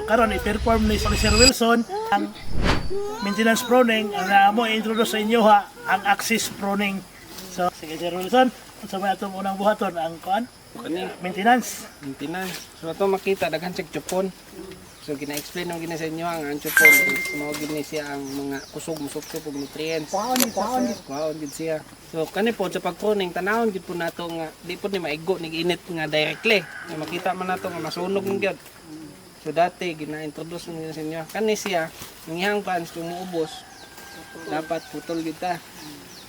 So karon i-perform ni Sir Wilson ang maintenance pruning ang mo i-introduce sa inyo ha ang axis pruning. So sige Sir Wilson, unsa may atong unang buhaton ang kuan? Maintenance. So ito makita daghan siyang chupon. So gina-explain ng gina sa inyo ang chupon. Mao gini siya ang mga kusog musok-musok ug nutrients. Kwaon gid siya. So kani po sa pag-pruning tanawon gid po nato nga di po ni maigo ni init nga directly. Nga makita man nato nga masunog ng gyud. So dati gina-introduce ng gina sa inyo. Kani siya ang iyang plans kung muubos dapat putol gid ta.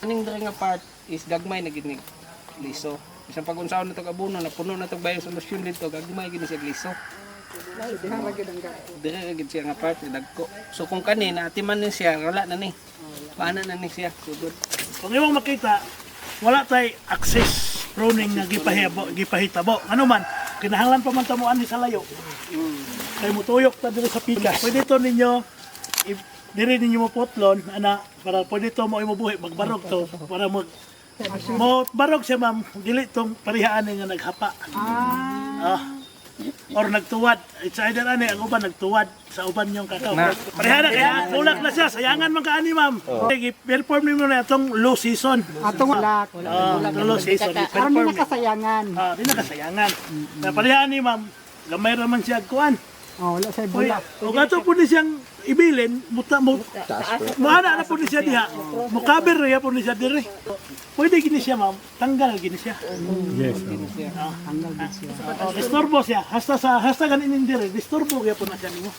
Aning diri nga part is gagmay na gid ni liso. Isang pag-unsaon na ito abono, napuno na ito ba yung solusyon dito, gagmay gini siya gliso. Dire gid siya nga part, dagko. So kung kanina, atiman ni siya, wala na ni. Paana na ni siya, sugod. Kung imong makita, wala tay axis pruning nga gipahitabo. Ano man, kinahanglan pa man tamuan sa layo. Kay mutuyok ta diri sa pikas. Pwede to ninyo diri ninyo mo putlon ana para pwede to mo imubuhi magbarog to para mo barog siya ma'am, dili tong parihaan nga naghapa. Or nagtuwad. It's either ani ang uban nagtuwad sa uban yung kakao. Parihana kaya bulak na siya, sayangan man kaani ma'am. I-perform nimo na atong low season. Atong bulak. Low season. Aron na kasayangan. Di na kasayangan. Na parihaan ni ma'am, gamay ra man siya kuan. Wala sa bulak. O gato po ni siyang ibilin, maana na po ni siya diha. Mukaber na po ni siya dire. Pwede gini siya ma'am, tanggal gini siya. Yes. Tanggal din siya. Disturbo siya, hasta ganin dire, disturbo kaya po na siya nimo.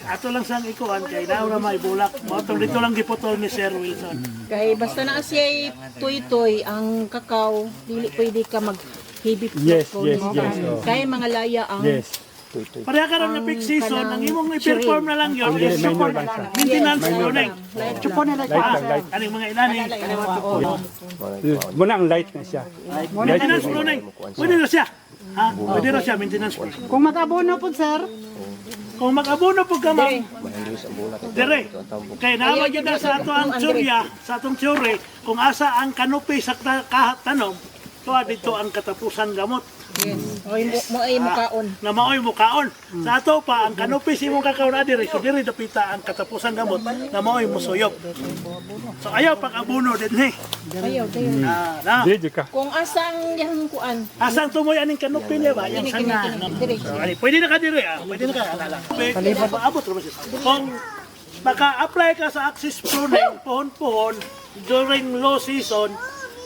Ato lang sang ikuan kay daw na may bulak. Motong dito lang giputol ni Sir Wilson. Kay basta na siya tuy-tuy ang kakao, dili pwede ka mag heavy Yes. Kaya mga laya ang Pareha ka rin na peak season, ang imong i-perform na lang yun is support maintenance pruning. Chupon na Light. Kaning mga inani. Muna ang light na siya. Maintenance pruning. Pwede na siya. Pwede na siya, maintenance pruning. Kung mag-abono po, sir. Kung mag-abono po ka ma'am, dire. Kaya naman yun na sa ato ang tsurya, sa atong tsuri, kung asa ang kanupi sa tanom, tuwa dito ang katapusan gamot. yes. Mo ay mukaon. Na maoy mukaon. Sa ato pa, ang kanupis imong kakao na diri, so diri dapita ang katapusan gamot na maoy musuyop. So ayaw pag-abuno din eh. Ayaw kayo. Dito ka. Kung asang yang kuan. Asang tumoy aning kanupi niya ba? Yang sanga. So, pwede na ka diri pwede na ka alala. Paabot ro siya. Kung maka-apply ka sa axis pruning pohon-pohon during low season,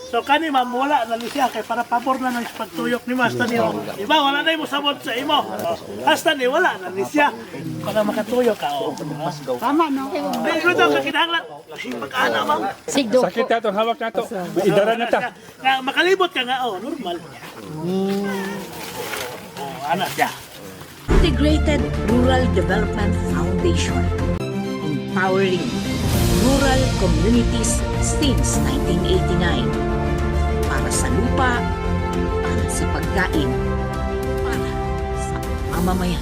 so kani ma'am wala na ni siya kay para pabor na ng pagtuyok ni Master niyo. Diba wala na imo sabot sa imo. Hasta ni wala na ni siya para makatuyok ka. Tama, no? Pero daw ka kinahanglan. Pag-ana ma'am. Sakit na itong hawak na ito. Idara na ta. Nga makalibot ka nga normal. Ana siya. Integrated Rural Development Foundation. Empowering rural communities since 1989. Para sa lupa, para sa pagkain, para sa mamamayan.